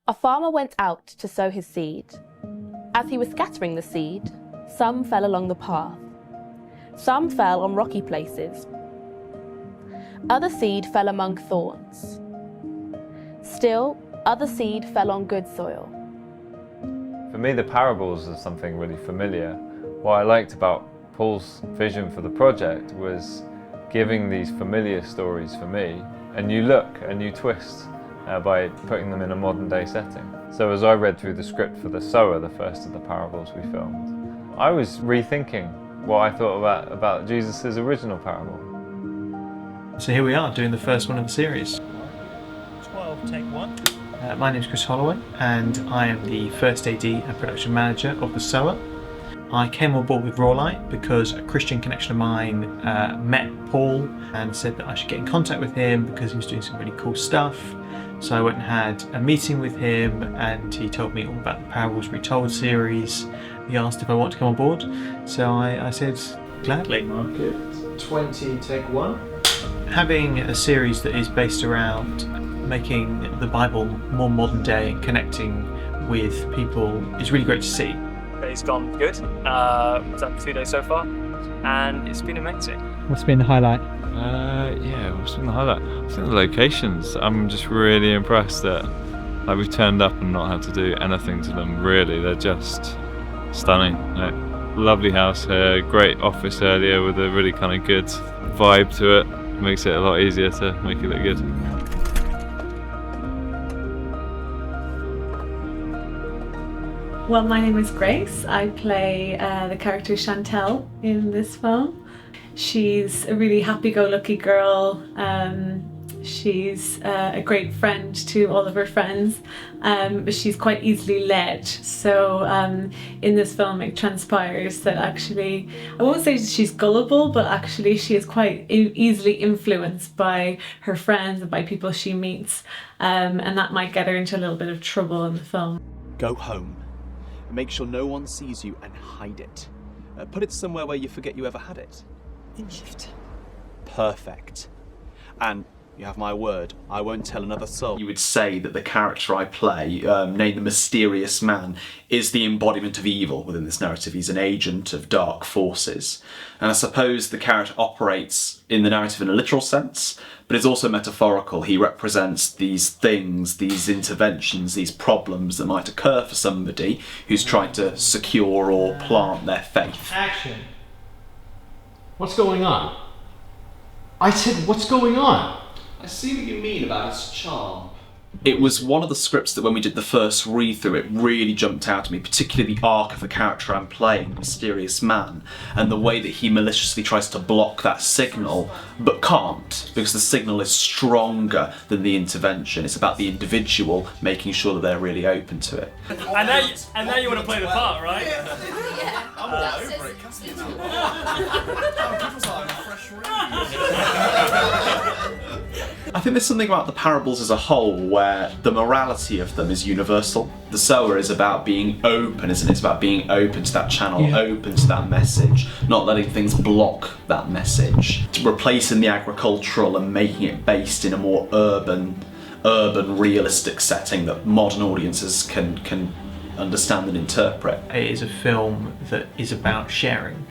A farmer went out to sow his seed. As he was scattering the seed, some fell along the path. Some fell on rocky places. Other seed fell among thorns. Still, other seed fell on good soil. For me, the parables are something really familiar. What I liked about Paul's vision for the project was giving these familiar stories for me a new look, a new twist, by putting them in a modern day setting. So as I read through the script for The Sower, the first of the parables we filmed, I was rethinking what I thought about Jesus' original parable. So here we are, doing the first one of the series. 12, take 1. My name is Chris Holloway, and I am the first AD and production manager of The Sower. I came on board with Roarlight because a Christian connection of mine met Paul and said that I should get in contact with him because he was doing some really cool stuff. So I went and had a meeting with him, and he told me all about the Parables Retold series. He asked if I want to come on board, so I said gladly. Market 20, take 1. Having a series that is based around making the Bible more modern day and connecting with people is really great to see. It's gone good. We've done 2 days so far, and it's been amazing. What's been the highlight? What's been the highlight? I think the locations. I'm just really impressed that we've turned up and not had to do anything to them. Really, they're just stunning. Lovely house here, great office earlier with a really kind of good vibe to it. Makes it a lot easier to make it look good. Well, my name is Grace. I play the character Chantel in this film. She's a really happy-go-lucky girl. She's a great friend to all of her friends, but she's quite easily led. So in this film it transpires that actually, I won't say she's gullible, but actually she is quite easily influenced by her friends and by people she meets, and that might get her into a little bit of trouble in the film. Go home. Make sure no one sees you and hide it. Put it somewhere where you forget you ever had it. In shift. Perfect. And you have my word, I won't tell another soul. You would say that the character I play, named the Mysterious Man, is the embodiment of evil within this narrative. He's an agent of dark forces. And I suppose the character operates in the narrative in a literal sense, but it's also metaphorical. He represents these things, these interventions, these problems that might occur for somebody who's trying to secure or plant their faith. Action. What's going on? I said, what's going on? I see what you mean about his charm. It was one of the scripts that when we did the first read-through, it really jumped out at me, particularly the arc of the character I'm playing, the Mysterious Man, and the way that he maliciously tries to block that signal, but can't, because the signal is stronger than the intervention. It's about the individual making sure that they're really open to it. And now you want to play the part, right? Yeah. I'm all over it. Cast me I think there's something about the parables as a whole where the morality of them is universal. The Sower is about being open, isn't it? It's about being open to that channel, open to that message, not letting things block that message. Replacing the agricultural and making it based in a more urban, realistic setting that modern audiences can understand and interpret. It is a film that is about sharing,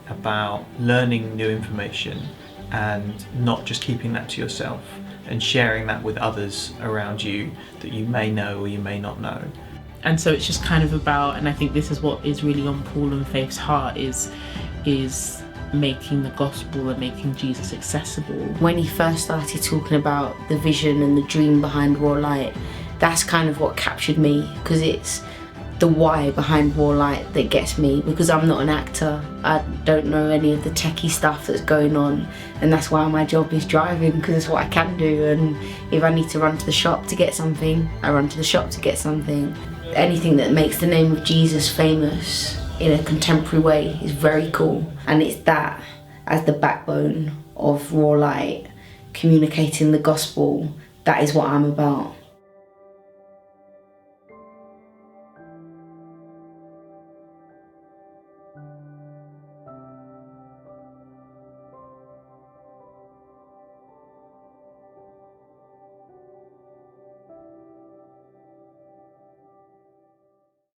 about learning new information and not just keeping that to yourself, and sharing that with others around you that you may know or you may not know. And so it's just kind of about, and I think this is what is really on Paul and Faith's heart, is making the gospel and making Jesus accessible. When he first started talking about the vision and the dream behind Roarlight, that's kind of what captured me, because it's the why behind Roarlight that gets me, because I'm not an actor. I don't know any of the techie stuff that's going on, and that's why my job is driving, because it's what I can do. And if I need to run to the shop to get something, I run to the shop to get something. Anything that makes the name of Jesus famous in a contemporary way is very cool, and it's that as the backbone of Roarlight, communicating the gospel. That is what I'm about.